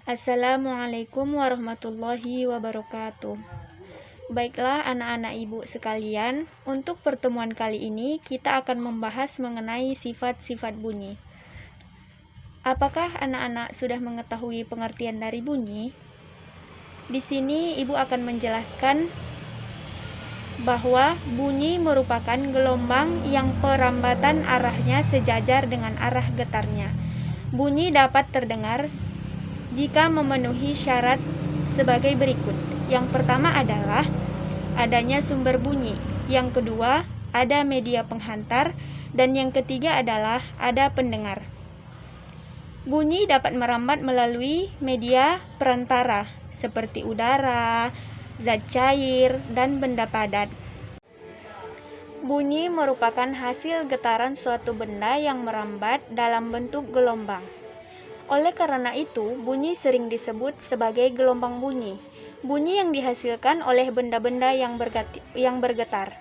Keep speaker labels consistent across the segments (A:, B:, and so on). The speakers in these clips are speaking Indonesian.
A: Assalamualaikum warahmatullahi wabarakatuh. Baiklah anak-anak ibu sekalian, untuk pertemuan kali ini kita akan membahas mengenai sifat-sifat bunyi. Apakah anak-anak sudah mengetahui pengertian dari bunyi? Di sini ibu akan menjelaskan bahwa bunyi merupakan gelombang yang perambatan arahnya sejajar dengan arah getarnya. Bunyi dapat terdengar jika memenuhi syarat sebagai berikut. Yang pertama adalah adanya sumber bunyi, yang kedua ada media penghantar, dan yang ketiga adalah ada pendengar. Bunyi dapat merambat melalui media perantara seperti udara, zat cair, dan benda padat. Bunyi merupakan hasil getaran suatu benda yang merambat dalam bentuk gelombang. Oleh karena itu, bunyi sering disebut sebagai gelombang bunyi. Bunyi yang dihasilkan oleh benda-benda yang bergetar.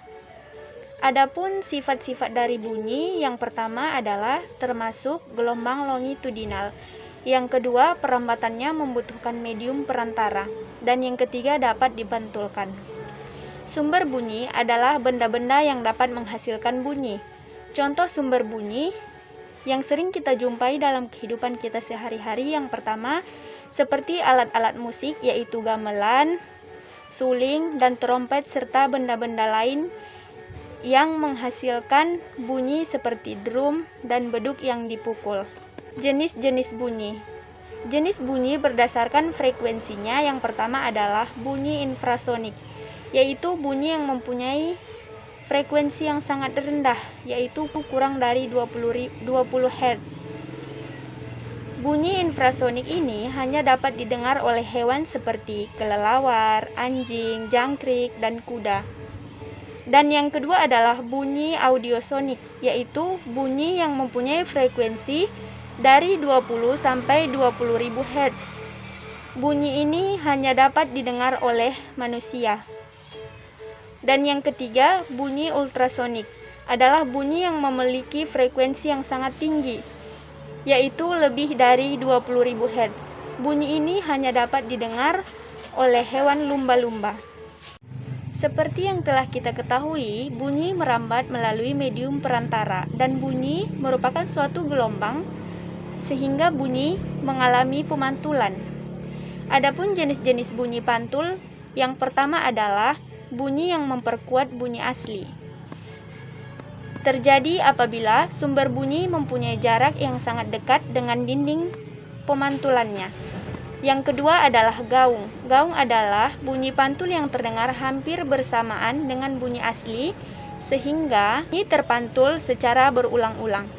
A: Adapun sifat-sifat dari bunyi, yang pertama adalah termasuk gelombang longitudinal. Yang kedua, perambatannya membutuhkan medium perantara. Dan yang ketiga, dapat dipantulkan. Sumber bunyi adalah benda-benda yang dapat menghasilkan bunyi. Contoh sumber bunyi yang sering kita jumpai dalam kehidupan kita sehari-hari, yang pertama seperti alat-alat musik yaitu gamelan, suling, dan trompet serta benda-benda lain yang menghasilkan bunyi seperti drum dan beduk yang dipukul. Jenis-jenis bunyi. Jenis bunyi berdasarkan frekuensinya, yang pertama adalah bunyi infrasonik, yaitu bunyi yang mempunyai frekuensi yang sangat rendah, yaitu kurang dari 20 Hz. Bunyi infrasonik ini hanya dapat didengar oleh hewan seperti kelelawar, anjing, jangkrik, dan kuda. Dan yang kedua adalah bunyi audiosonik, yaitu bunyi yang mempunyai frekuensi dari 20 sampai 20.000 Hz. Bunyi ini hanya dapat didengar oleh manusia. Dan yang ketiga, bunyi ultrasonik adalah bunyi yang memiliki frekuensi yang sangat tinggi, yaitu lebih dari 20.000 Hz. Bunyi ini hanya dapat didengar oleh hewan lumba-lumba. Seperti yang telah kita ketahui, bunyi merambat melalui medium perantara, dan bunyi merupakan suatu gelombang sehingga bunyi mengalami pemantulan. Adapun jenis-jenis bunyi pantul, yang pertama adalah bunyi yang memperkuat bunyi asli. Terjadi apabila sumber bunyi mempunyai jarak yang sangat dekat dengan dinding pemantulannya. Yang kedua adalah gaung. Gaung adalah bunyi pantul yang terdengar hampir bersamaan dengan bunyi asli, sehingga ini terpantul secara berulang-ulang.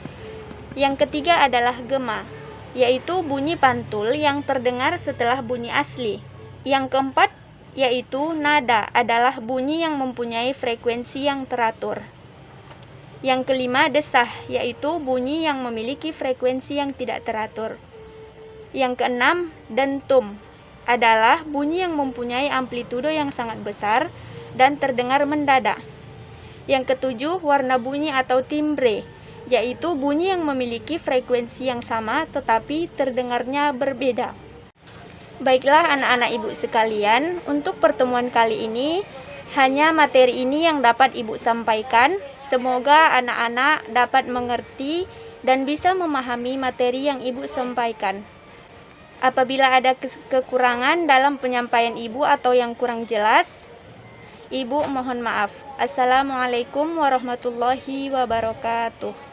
A: Yang ketiga adalah gema, yaitu bunyi pantul yang terdengar setelah bunyi asli. Yang keempat yaitu nada, adalah bunyi yang mempunyai frekuensi yang teratur. Yang kelima, desah, yaitu bunyi yang memiliki frekuensi yang tidak teratur. Yang keenam, dentum, adalah bunyi yang mempunyai amplitudo yang sangat besar dan terdengar mendadak. Yang ketujuh, warna bunyi atau timbre, yaitu bunyi yang memiliki frekuensi yang sama tetapi terdengarnya berbeda. Baiklah anak-anak ibu sekalian, untuk pertemuan kali ini hanya materi ini yang dapat ibu sampaikan. Semoga anak-anak dapat mengerti dan bisa memahami materi yang ibu sampaikan. Apabila ada kekurangan dalam penyampaian ibu atau yang kurang jelas, ibu mohon maaf. Assalamualaikum warahmatullahi wabarakatuh.